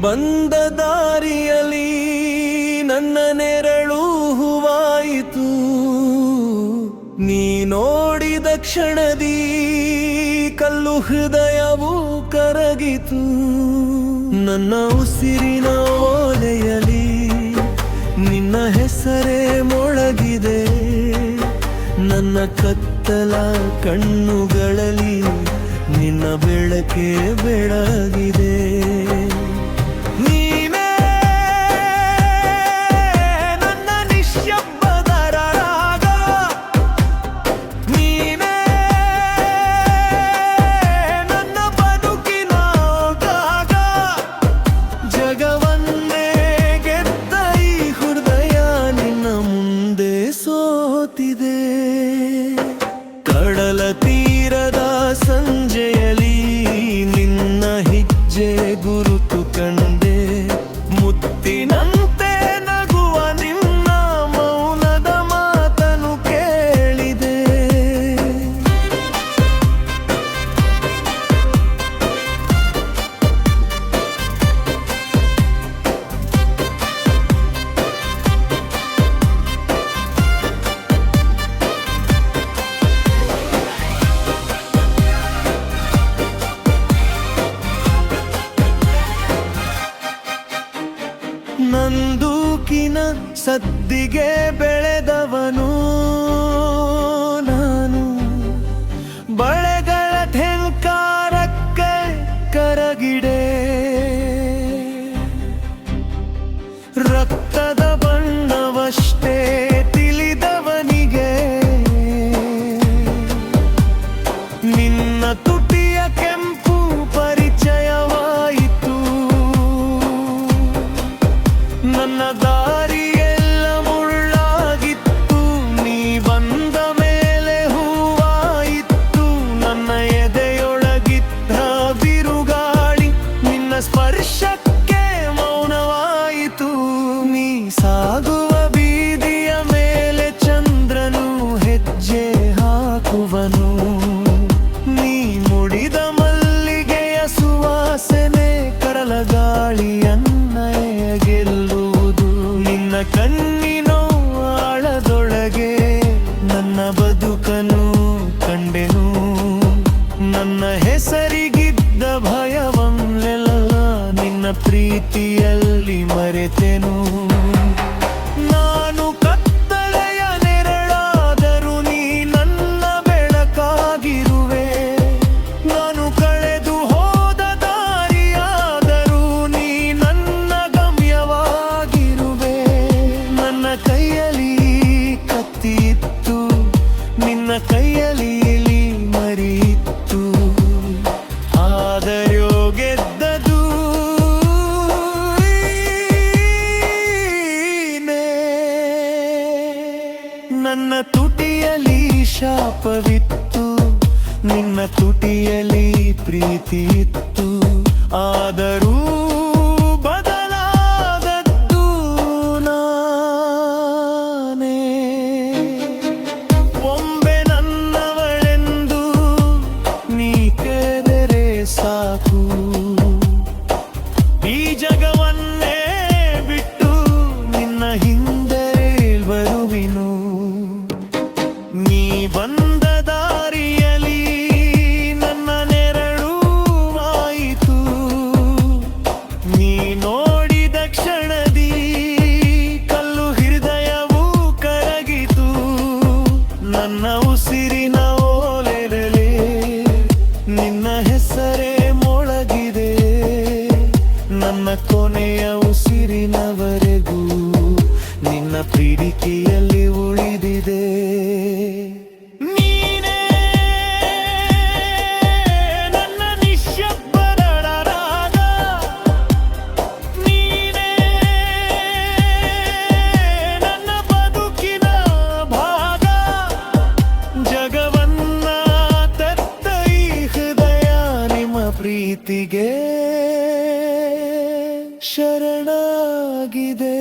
ಬಂದ ದಾರಿಯಲ್ಲಿ ನನ್ನ ನೆರಳು ಹೂವಾಯಿತು. ನೀ ನೋಡಿದ ಕ್ಷಣದಿ ಕಲ್ಲು ಹೃದಯವು ಕರಗಿತು. ನನ್ನ ಉಸಿರಿನ ಓಲೆಯಲಿ ನಿನ್ನ ಹೆಸರೇ ಮೊಳಗಿದೆ. ನನ್ನ ಕತ್ತಲ ಕಣ್ಣುಗಳಲ್ಲಿ ನಿನ್ನ ಬೆಳಕೆ ಬೆಳಗಿದೆ. ನೀನೇ ನನ್ನ ನಿಶ್ಶಬ್ದದ ರಾಗ, ನೀನೇ ನನ್ನ ಬದುಕಿನ ಗಾಗ. ಜಗವನ್ನೇ ಗೆದ್ದ ಈ ಹೃದಯ ನಿನ್ನ ಮುಂದೆ ಸೋತಿದೆ. ಕಡಲ ತೀರದ ಸಂಜೆಯಲ್ಲಿ ನಿನ್ನ ಹೆಜ್ಜೆ ಗುರುತು ಕಂಡೆ. ಮುತ್ತಿನಂತೆ ನಗುವ ನಿನ್ನ ಮೌನದ ಮಾತನು ಕೇಳಿದೆ. ನಂದೂಕಿನ ಸದ್ದಿಗೆ ಬೆಳೆದವನು ನಾನು. ಬಳೆಗಳ ಠೆಂಕಾರಕ್ಕೆ ಕರಗಿಡೆ. ರಕ್ತದ ಬಣ್ಣವಷ್ಟೇ ತಿಳಿದವನಿಗೆ ನಿನ್ನ ತುಟಿಯ ಕೆಂಪು ಪರಿಚಯವಾಯಿತು. ನನ್ನ ದಾರಿಯೆಲ್ಲ ಮುಳ್ಳಾಗಿತ್ತು, ನೀ ಬಂದ ಮೇಲೆ ಹೂವಾಯಿತು. ನನ್ನ ಎದೆಯೊಳಗಿದ್ದ ಬಿರುಗಾಳಿ ನಿನ್ನ ಸ್ಪರ್ಶಕ್ಕೆ ಮೌನವಾಯಿತು. ನೀ ಸಾಗುವ ಬೀದಿಯ ಮೇಲೆ ಚಂದ್ರನು ಹೆಜ್ಜೆ ಹಾಕುವನು. ನೀ ಮುಡಿದ ಮಲ್ಲಿಗೆಯ ಸುವಾಸನೆ ಕಡಲ ಗಾಳಿಯನ್ನ ಗೆಲ್ಲುವುದು. ನಿನ್ನ ಕಣ್ಣಿನ ಆಳದೊಳಗೆ ನನ್ನ ಬದುಕನು ಕಂಡೆನು. ನನ್ನ ಹೆಸರಿಗಿದ್ದ ಭಯವನ್ನೆಲ್ಲ ನಿನ್ನ ಪ್ರೀತಿಯಲ್ಲಿ ಮರೆತೆನು. ನಾನು ಕತ್ತಲೆಯ ನೆರಳಾದರೂ ನೀ ನನ್ನ ಬೆಳಕಾಗಿರುವೆ. ನಾನು ಕಳೆದು ಹೋದ ದಾರಿಯಾದರೂ ನೀ ನನ್ನ ಗಮ್ಯವಾಗಿರುವೆ. ನನ್ನ ಕೈಯಲ್ಲಿ ಕತ್ತಿಯಿತ್ತು, ನಿನ್ನ ಕೈಯಲ್ಲಿ ಮರಿಯಿತ್ತು. ಆದರ್ಯೋ ಗೆದ್ದದು ನೀನೇ. ನನ್ನ ತುಟಿಯಲ್ಲಿ ಶಾಪವಿತ್ತು, ನಿನ್ನ ತುಟಿಯಲ್ಲಿ ಪ್ರೀತಿ ಇತ್ತು. ಆದರೂ ಬದಲಾದದ್ದು ನಾನೇ. ಒಮ್ಮೆ ನನ್ನವಳೆಂದು ನೀ ಕರೆದರೆ ಸಾಕು, ಈ ಜಗವನ್ನೇ ಬಿಟ್ಟು ನಿನ್ನ ಹಿಂದೆ ಬರುವಿನು. ನೀ ಬಂದ ದಾರಿಯಲ್ಲಿ ನನ್ನ ನೆರಳು ಆಯಿತು. ನೀ ನೋಡಿದ ಕ್ಷಣದಿ ಕಲ್ಲು ಹೃದಯವು ಕರಗಿತು. ನನ್ನ ಉಸಿರಿನ ಓಲೆರಲೆ ನಿನ್ನ ಹೆಸರೇ ಮೊಳಗಿದೆ. ನನ್ನ ಕೊನೆಯ ಉಸಿರಿನವರೆಗೂ ನಿನ್ನ ಪ್ರೀತಿಯಲ್ಲಿ ಉಳಿದಿದೆ. ನೀನೇ ನನ್ನ ನಿಶ್ಶಬ್ದದ ರಾಗ, ನೀನೇ ನನ್ನ ಬದುಕಿನ ಭಾಗ. ಜಗವನ್ನ ತೆತ್ತ ಈ ಹೃದಯ ನಿಮ್ಮ ಪ್ರೀತಿಗೆ ಶರಣಾಗಿದೆ.